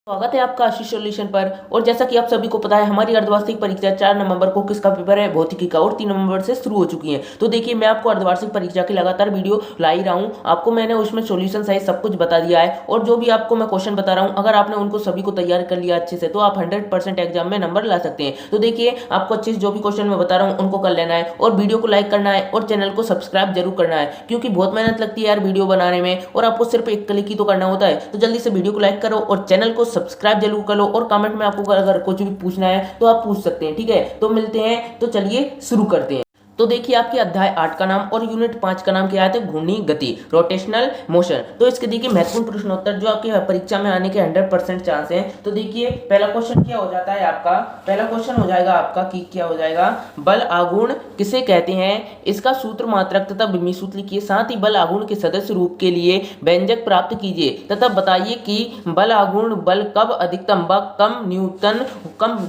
स्वागत है आपका आशीष सॉल्यूशन पर। और जैसा कि आप सभी को पता है, हमारी अर्धवार्षिक परीक्षा 4 नवंबर को किसका पेपर है, भौतिकी का, और 3 नवंबर से शुरू हो चुकी है। तो देखिए, मैं आपको अर्धवार्षिक परीक्षा की लगातार वीडियो ला ही रहा हूँ। आपको मैंने उसमें सॉल्यूशन सहित सब कुछ बता दिया है, और जो भी आपको मैं क्वेश्चन बता रहा हूँ, अगर आपने उनको सभी को तैयार कर लिया अच्छे से, तो आप 100% एग्जाम में नंबर ला सकते हैं। तो देखिए, आपको अच्छे से जो भी क्वेश्चन मैं बता रहा हूँ उनको कर लेना है, और वीडियो को लाइक करना है, और चैनल को सब्सक्राइब जरूर करना है, क्योंकि बहुत मेहनत लगती है यार वीडियो बनाने में, और आपको सिर्फ एक क्लिक ही तो करना होता है। तो जल्दी से वीडियो को लाइक करो और चैनल को सब्सक्राइब जरूर करो, और कमेंट में आपको अगर कुछ भी पूछना है तो आप पूछ सकते हैं। ठीक है, तो मिलते हैं, तो चलिए शुरू करते हैं। तो देखिए, आपके अध्याय 8 का नाम और यूनिट 5 का नाम क्या है, घूर्णी गति, रोटेशनल मोशन। तो इसके देखिए महत्वपूर्ण प्रश्नोत्तर जो आपके परीक्षा में आने के 100% चांस हैं। तो देखिए, पहला क्वेश्चन क्या हो जाता है आपका, पहला क्वेश्चन हो जाएगा आपका कि क्या हो जाएगा, बल आघूर्ण किसे कहते हैं, इसका सूत्र मात्रक तथा बिंब सूत्र लिखिए। साथ ही बल आघूर्ण के सदस्य रूप के लिए व्यंजक प्राप्त कीजिए तथा बताइए कि बल आघूर्ण बल कब अधिकतम व कम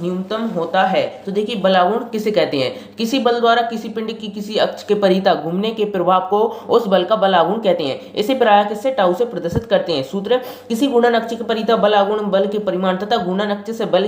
न्यूनतम होता है। तो देखिए, बल आघूर्ण किसे कहते हैं, किसी बल द्वारा किसी पिंड की किसी अक्ष के परितः घूमने के प्रभाव को उस बल का बल आघूर्ण कहते हैं। इसे प्रायः किससे, टाउ से प्रदर्शित करते हैं। सूत्र, किसी घूर्णन अक्ष के परितः बल आघूर्ण बल के परिमाण तथा घूर्णन अक्ष से बल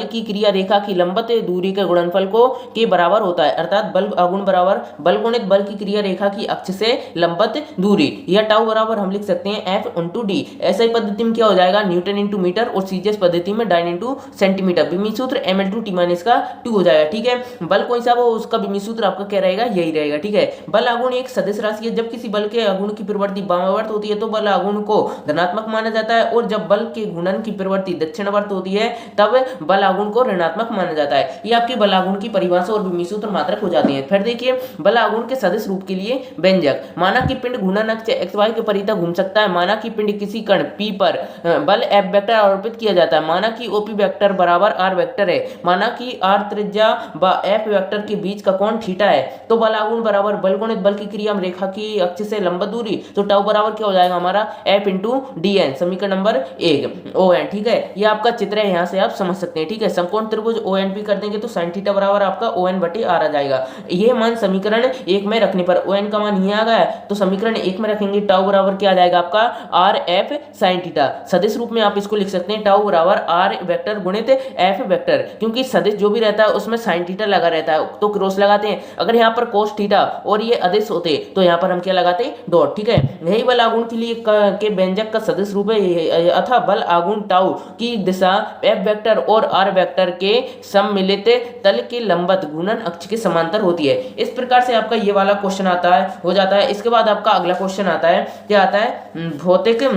की क्रिया रेखा की लंबवत दूरी के गुणनफल को के बराबर होता है। अर्थात बल आघूर्ण बराबर बल गुणित बल की क्रिया रेखा की अक्ष से लंबवत दूरी, या टाउ बराबर हम लिख सकते हैं F × D। ऐसा ही पद्धति में क्या हो जाएगा, न्यूटन × मीटर, और सीजीएस पद्धति में डाइन × सेंटीमीटर। बिंब सूत्र ml/t-2 हो जाएगा। ठीक है, बल कोई सा वो उसका बिंब सूत्र आपका क्या रहेगा, यही रहेगा। ठीक है, बल आघूर्ण एक सदिश राशि है। जब किसी बल के आघूर्ण की प्रवृत्ति वामावर्त होती है तो बल आघूर्ण को धनात्मक माना जाता है, और जब बल के घूर्णन की प्रवृत्ति दक्षिणावर्त होती है तब बल आघूर्ण को ऋणात्मक माना जाता है। ये आपकी बल आघूर्ण की परिभाषा और बिंब सूत्र मात्रक हो जाते हैं। फिर देखिए, बल आघूर्ण के सदिश रूप के लिए व्यंजक, माना कि पिंड घूर्णन अक्ष XY के परितः घूम सकता है। माना कि पिंड किसी कण P पर बल F वेक्टर आरोपित किया जाता है। माना कि OP वेक्टर बराबर R वेक्टर है। माना कि R त्रिज्या व F वेक्टर के बीच का कोण थीटा है। तो बल आघूर्ण बराबर बल गुणित बल की क्रिया रेखा की अक्ष से लंबवत दूरी, तो टाउ बराबर क्या हो जाएगा हमारा F × dn, समीकरण नंबर 1 ON। ठीक है, ये आपका चित्र है, यहाँ से आप समझ सकते हैं। ठीक है, समकोण त्रिभुज ONP कर देंगे तो sin थीटा बराबर आपका ON/r आ जाएगा। ये मान समीकरण 1 में रखने पर ON का मान ये आ गया, तो समीकरण 1 में रखेंगे टाउ बराबर क्या आ जाएगा आपका RF sin थीटा। सदिश रूप में आप इसको लिख सकते हैं टाउ बराबर R वेक्टर गुणित F वेक्टर, क्योंकि सदिश जो भी रहता है उसमें sin थीटा लगा रहता है तो क्रॉस लगाते हैं। अगर यहाँ पर cos थीटा और ये अदिश होते तो यहाँ पर हम क्या लगाते हैं, डॉट। ठीक है, यही बल आघूर्ण के लिए के व्यंजक का सदिश रूप है, अथवा बल आघूर्ण टाउ की दिशा F वेक्टर और R वेक्टर के सम्मिलित तल के लंबवत घूर्णन अक्ष के समांतर होती है। इस प्रकार से आपका ये वाला क्वेश्चन आता है, हो जाता है। इसके बाद आपका अगला क्वेश्चन आता है, क्या आता है, भौतिक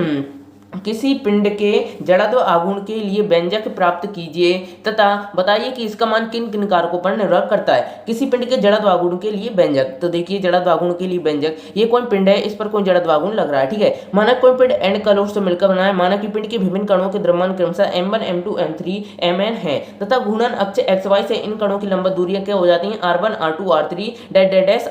किसी पिंड के जड़त्व आघूर्ण के लिए व्यंजक प्राप्त कीजिए तथा बताइए कि इसका मान किन किन कारकों पर निर्भर करता है। किसी पिंड के जड़त्व आघूर्ण के लिए व्यंजक, तो देखिए जड़त्व आघूर्ण के लिए व्यंजक, ये कोई पिंड है, इस पर कोई जड़त्व आघूर्ण लग रहा है। ठीक है, माना कोई पिंड n कणों से मिलकर बना है। माना कि पिंड के विभिन्न कणों के द्रव्यमान क्रमशः m1 m2 m3 mn है तथा घूर्णन अक्ष XY से इन कणों की लंबवत दूरियां क्या हो जाती हैं, r1 r2 r3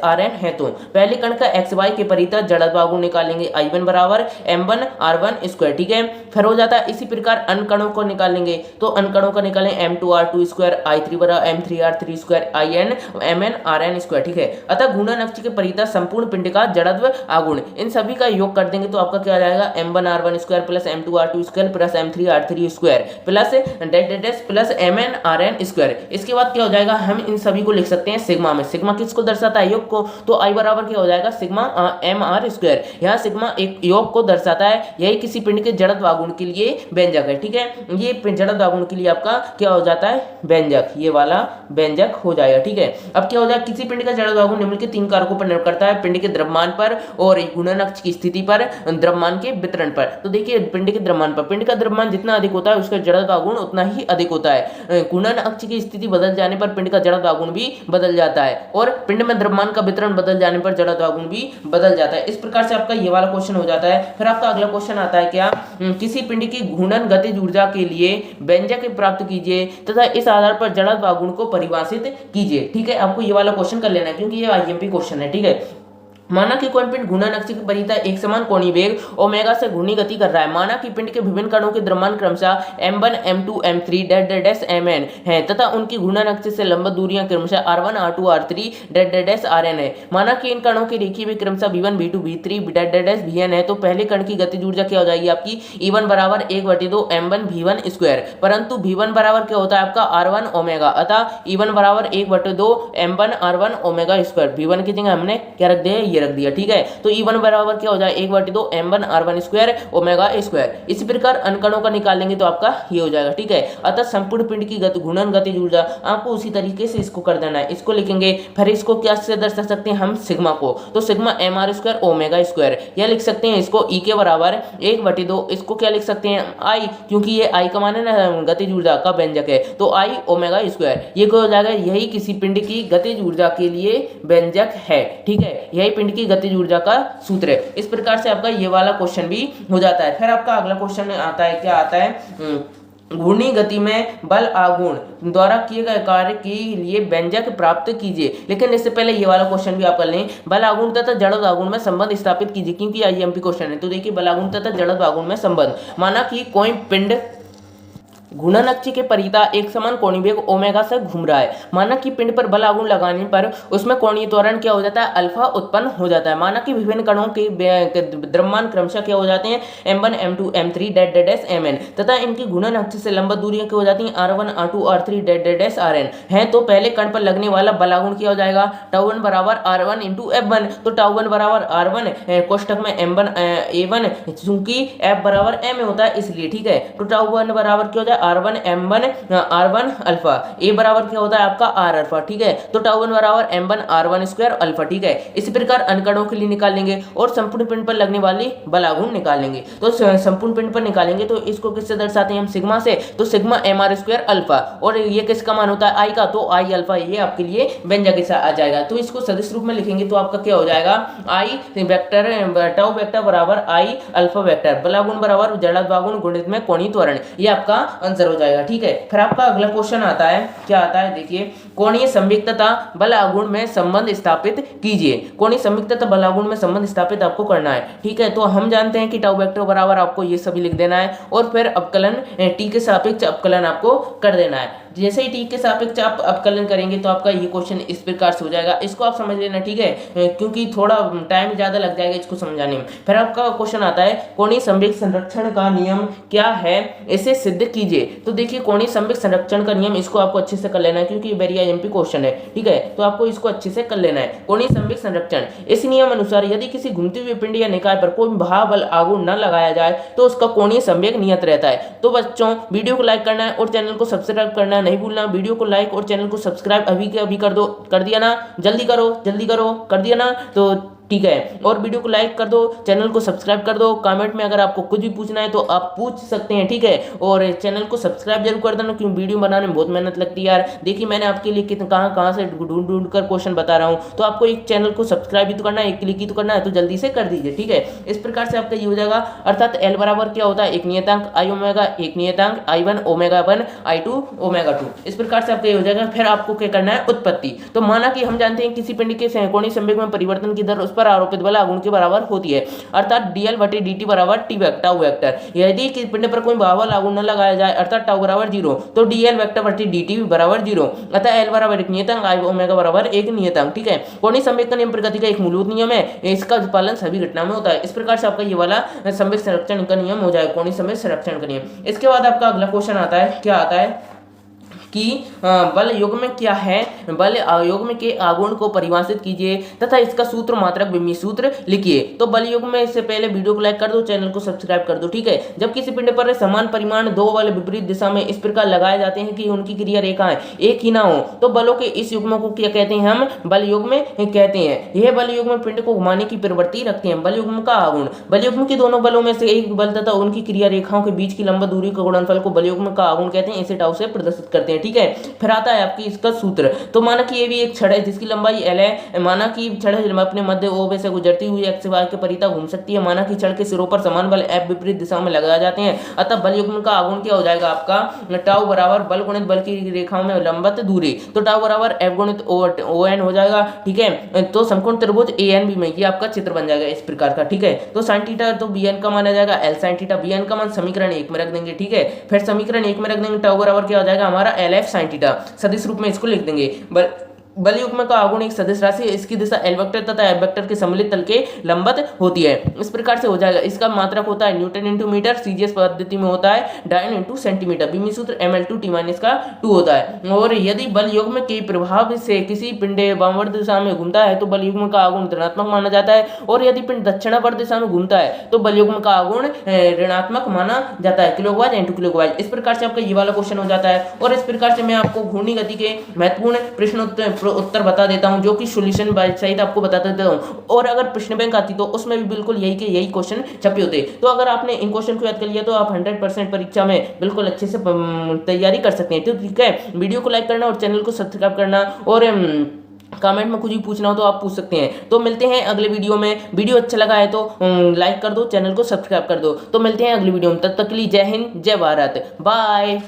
rn है। तो पहले कण का XY के परितः जड़त्व आघूर्ण निकालेंगे, I1 बराबर m1 r1 स्क्वायर। ठीक है, फिर हो जाता है इसी प्रकार अन्य कणों को निकालेंगे, तो अन्य कणों का निकालें m2 r2 स्क्वायर, I3 बराबर m3 r3 square, In mn rn square. ठीक है, अतः घूर्णन अक्ष के परितः संपूर्ण पिंड का जड़त्व आघूर्ण, इन सभी का योग कर देंगे तो आपका क्या आ जाएगा, m1 r1 square plus m2 r2 square plus m3 r3 square plus mn rn square. इसके बाद क्या हो जाएगा, हम इन सभी को लिख सकते हैं सिग्मा में। सिग्मा किसको दर्शाता है, योग को, तो I बराबर क्या हो जाएगा, सिग्मा mr स्क्वायर। यहाँ सिग्मा एक योग को दर्शाता है, यही किसी पिंड के जड़त्व आघूर्ण के लिए व्यंजक है। ठीक है, ये जड़त्व आघूर्ण के लिए आपका क्या हो जाता है, व्यंजक, ये वाला व्यंजक हो जाएगा। ठीक है, अब क्या हो जाएगा, किसी पिंड का जड़त्व आघूर्ण निम्न के 3 कारकों पर निर्भर करता है, पिंड के द्रव्यमान पर और घूर्णन अक्ष की स्थिति पर, द्रव्यमान के वितरण पर। तो देखिए, पिंड के द्रव्यमान पर, पिंड का द्रव्यमान जितना अधिक होता है उसका जड़त्व आघूर्ण उतना ही अधिक होता है। घूर्णन अक्ष की स्थिति बदल जाने पर पिंड का जड़त्व आघूर्ण भी बदल जाता है, और पिंड में द्रव्यमान का वितरण बदल जाने पर जड़त्व आघूर्ण भी बदल जाता है। इस प्रकार से आपका ये वाला क्वेश्चन हो जाता है। फिर आपका अगला क्वेश्चन आता है, क्या, किसी पिंड की घूर्णन गतिज ऊर्जा के लिए व्यंजक प्राप्त कीजिए तथा इस आधार पर जड़त्व आघूर्ण को परिभाषित कीजिए। ठीक है, आपको ये वाला क्वेश्चन कर लेना है क्योंकि ये आईएमपी क्वेश्चन है। ठीक है, माना कि कोई पिंड घूर्णन अक्ष की परिधि एक समान कोणीय वेग ओमेगा से घूर्णी गति कर रहा है। माना कि पिंड के विभिन्न कणों के द्रव्यमान क्रमशः m1 m2 m3 mn है तथा उनकी घूर्णन अक्ष से लंबवत दूरियां क्रमशः r1 r2 r3 rn है। माना कि इन कणों की रेखीय वेग क्रमशः v1 v2 v3 vn है तो पहले कण की गतिज ऊर्जा क्या हो जाएगी आपकी E1 बराबर 1/2 m1 v1 स्क्वायर, परंतु v1 बराबर क्या होता है आपका r1 ओमेगा, अतः E1 बराबर 1/2 m1 r1 omega square. v1 की जगह हमने क्या रख दिया, ये रख दिया, ठीक है। तो E1 बराबर क्या हो जाए 1/2 m1 r1 square omega square. इसी प्रकार अन्य कणों का निकालेंगे तो आपका ये हो जाएगा, ठीक है। अतः संपूर्ण पिंड की घूर्णन गतिज ऊर्जा आपको उसी तरीके से इसको कर देना है। इसको लिखेंगे, फिर इसको क्या से दर्शा सकते हैं हम सिग्मा को, तो sigma mr square omega square, या लिख सकते हैं इसको E के बराबर 1/2, इसको क्या लिख सकते हैं I, क्योंकि ये I का मान है ना गतिज ऊर्जा का व्यंजक है, तो I ओमेगा स्क्वायर। ये क्या हो जाएगा, यही किसी पिंड की गतिज ऊर्जा के लिए व्यंजक है, ठीक है। यही पिंड की गतिज ऊर्जा का सूत्र है। इस प्रकार से आपका ये वाला क्वेश्चन भी हो जाता है। फिर आपका अगला क्वेश्चन आता है, क्या आता है, घूर्णी गति में बल आघूर्ण द्वारा किए गए कार्य के लिए व्यंजक प्राप्त कीजिए। लेकिन इससे पहले ये वाला क्वेश्चन भी आप कर लें, बल आघूर्ण तथा जड़त्व आघूर्ण में संबंध स्थापित कीजिए, क्योंकि आईएमपी क्वेश्चन है। तो देखिए बल आघूर्ण तथा जड़त्व आघूर्ण में संबंध, माना कि कोई पिंड घूर्णन अक्ष के परिधि एक समान कोणीय वेग ओमेगा से घूम रहा है। माना कि पिंड पर बल आघूर्ण लगाने पर उसमें कोणीय त्वरण क्या हो जाता है, अल्फा उत्पन्न हो जाता है। माना कि विभिन्न कणों के द्रव्यमान क्रमशः क्या हो जाते हैं m1 m2 m3 mn तथा इनकी घूर्णन अक्ष से लंबवत दूरियां क्या हो जाती हैं r1 r2 r3 rn है। तो पहले कण पर लगने वाला बल आघूर्ण क्या हो जाएगा, τ1 बराबर r1 इंटू f1, तो τ1 बराबर r1 कोष्टक में m1 a1, चूंकि f बराबर m होता है इसलिए, ठीक है। तो τ1 बराबर क्या हो जाए r1 m1 r1 alpha, a बराबर क्या होता है आपका r अल्फा, ठीक है। तो τ1 बराबर m1 r1 स्क्वायर अल्फा, ठीक है। इसी प्रकार अन्य कणों के लिए निकालेंगे और संपूर्ण पिंड पर लगने वाली बल आघूर्ण निकालेंगे। तो संपूर्ण पिंड पर निकालेंगे तो इसको किससे दर्शाते हैं हम, सिग्मा से, तो सिग्मा mr स्क्वायर अल्फा, और ये किसका मान होता है I का, तो I अल्फा, ये आपके लिए व्यंजक ऐसा आ जाएगा। तो इसको सदिश रूप में लिखेंगे तो आपका क्या हो जाएगा, I वेक्टर टाउ वेक्टर बराबर I अल्फा वेक्टर, बल आघूर्ण बराबर जड़त्व आघूर्ण गुणित में कोणीय त्वरण, ये आपका आंसर हो जाएगा, ठीक है। फिर आपका अगला क्वेश्चन आता है, क्या आता है देखिए, कोणीय संवेग तथा बल आघूर्ण में संबंध स्थापित कीजिए। कोणीय संवेग तथा बल आघूर्ण में संबंध स्थापित आपको करना है, ठीक है। तो हम जानते हैं कि टाउ वेक्टर बराबर आपको ये सभी लिख देना है और फिर अवकलन टी के सापेक्ष अवकलन आपको कर देना है। जैसे ही टी के सापेक्ष आप अवकलन करेंगे तो आपका ये क्वेश्चन इस प्रकार से हो जाएगा। इसको आप समझ लेना, ठीक है, क्योंकि थोड़ा टाइम ज्यादा लग जाएगा इसको समझाने में। फिर आपका क्वेश्चन आता है, कोणीय संवेग संरक्षण का नियम क्या है, इसे सिद्ध कीजिए। तो देखिए कोणीय संवेग संरक्षण का नियम, इसको आपको अच्छे से कर लेना है क्योंकि ये वेरी आईएमपी क्वेश्चन है, ठीक है। तो आपको इसको अच्छे से कर लेना है। कोणीय संवेग संरक्षण, इस नियम अनुसार यदि किसी घूमते हुए पिंड या निकाय पर कोई बल आघूर्ण न लगाया जाए तो उसका कोणीय संवेग नियत रहता है। तो बच्चों वीडियो को लाइक करना है और चैनल को सब्सक्राइब करना नहीं भूलना। वीडियो को लाइक और चैनल को सब्सक्राइब अभी के अभी कर दो, कर दिया ना, जल्दी करो जल्दी करो, कर दिया ना, तो ठीक है। और वीडियो को लाइक कर दो, चैनल को सब्सक्राइब कर दो। कमेंट में अगर आपको कुछ भी पूछना है तो आप पूछ सकते हैं, ठीक है। और चैनल को सब्सक्राइब जरूर कर देना क्योंकि वीडियो बनाने में बहुत मेहनत लगती है यार। देखिए मैंने आपके लिए कितना कहाँ से ढूंढ कर क्वेश्चन बता रहा हूँ, तो आपको एक चैनल को सब्सक्राइब भी तो करना है, एक क्लिक ही तो करना है, तो जल्दी से कर दीजिए, ठीक है। इस प्रकार से आपका ये हो जाएगा, अर्थात एल बराबर क्या होता है, एक नियतांक I ओमेगा, एक नियतांक I1 ओमेगा 1 I2 ओमेगा 2। इस प्रकार से आपका ये हो जाएगा। फिर आपको क्या करना है, उत्पत्ति। तो माना कि हम जानते हैं किसी पिंड के कोणीय संवेग में परिवर्तन की दर उस पर आरोपित बल आघूर्ण के बराबर होती है, अर्थात dl/dt बराबर t टाउ वेक्टर। यदि किसी पिंड पर कोई बल आघूर्ण न लगाया जाए अर्थात टाउ बराबर 0, तो dl वेक्टर/dt बराबर 0, अतः l बराबर एक नियतांक I ओमेगा बराबर एक नियतांक, ठीक है। कोणीय संवेग का नियम प्रकृति का एक मूलभूत नियम है, इसका पालन सभी घटना में होता है। इस प्रकार से आपका ये वाला संवेग संरक्षण का नियम हो जाएगा, कोणीय संवेग संरक्षण का नियम। इसके बाद आपका अगला क्वेश्चन आता है, क्या आता है कि बल युग्म क्या है, बल युग्म के आघूर्ण को परिभाषित कीजिए तथा इसका सूत्र मात्रक विमीय सूत्र लिखिए। तो बल युग्म से पहले वीडियो को लाइक कर दो, चैनल को सब्सक्राइब कर दो, ठीक है। जब किसी पिंड पर समान परिमाण दो बल विपरीत दिशा में इस प्रकार लगाए जाते हैं कि उनकी क्रिया रेखाएं एक ही ना हो तो बलों के इस युग्म को क्या कहते हैं, हम बल युग्म कहते हैं। यह बल युग्म पिंड को घुमाने की प्रवृत्ति रखते हैं। बल युग्म का आघूर्ण, बल युग्म के दोनों बलों में से एक बल तथा उनकी क्रिया रेखाओं के बीच की लंबवत दूरी के गुणनफल को बल युग्म का आघूर्ण कहते हैं। इसे टाउ से प्रदर्शित करते हैं, ठीक है। फिर आता है आपकी इसका सूत्र। तो माना कि ये भी एक छड़ है जिसकी लंबाई l है। माना कि छड़ अपने मध्य O से गुजरती हुई x y के परिता घूम सकती है। माना कि छड़ के सिरों पर समान बल F विपरीत दिशा में लगाए जाते हैं, अतः बल युग्म का आघूर्ण क्या हो जाएगा आपका, टाउ बराबर बल गुणित बल की रेखाओं में लंबवत दूरी, तो टाउ बराबर F गुणित O n हो जाएगा, ठीक है। तो समकोण त्रिभुज ANB में ये आपका चित्र बन जाएगा इस प्रकार का, ठीक है। तो sin थीटा तो Bn का माना जाएगा L sin थीटा, Bn का मान समीकरण 1 में रख देंगे, ठीक है। फिर समीकरण 1 में रख देंगे, टाउ बराबर क्या हो जाएगा हमारा LF sin थीटा, सदिश रूप में इसको लिख देंगे। बल युग्म का आघूर्ण एक सदिश राशि है, इसकी दिशा L वेक्टर तथा F वेक्टर के सम्मिलित तल के लंबवत होती है। इस प्रकार से हो जाएगा। इसका मात्रक होता है न्यूटन इंटू मीटर, सीजीएस पद्धति में होता है डायन इंटू सेंटीमीटर, बीमी सूत्र ml2t-2 होता है। और यदि बल युग्म के प्रभाव से किसी पिंड वामावर्त दिशा में घूमता है तो बल युग्म का आघूर्ण ऋणात्मक माना जाता है, और यदि पिंड दक्षिणावर्त दिशा में घूमता है तो बल युग्म का आघूर्ण ऋणात्मक माना जाता है, किलोवाट इंटू किलोवाट। इस प्रकार से आपका ये वाला क्वेश्चन हो जाता है। और इस प्रकार से मैं आपको घूर्णी गति के महत्वपूर्ण प्रश्न उत्तर बता देता हूं, जो कि सॉल्यूशन सहित आपको बता देता हूं। और अगर प्रश्न बैंक आती तो उसमें भी बिल्कुल यही क्वेश्चन छपे होते। तो अगर आपने इन क्वेश्चन को याद कर लिया तो आप 100% परीक्षा में बिल्कुल अच्छे से तैयारी कर सकते हैं। तो ठीक है, वीडियो को लाइक करना और चैनल को सब्सक्राइब करना, और कमेंट में कुछ भी पूछना हो तो आप पूछ सकते हैं। तो मिलते हैं अगले वीडियो में। वीडियो अच्छा लगा है तो लाइक कर दो, चैनल को सब्सक्राइब कर दो। तो मिलते हैं अगली वीडियो में, तब तक के लिए जय हिंद, जय भारत, बाय।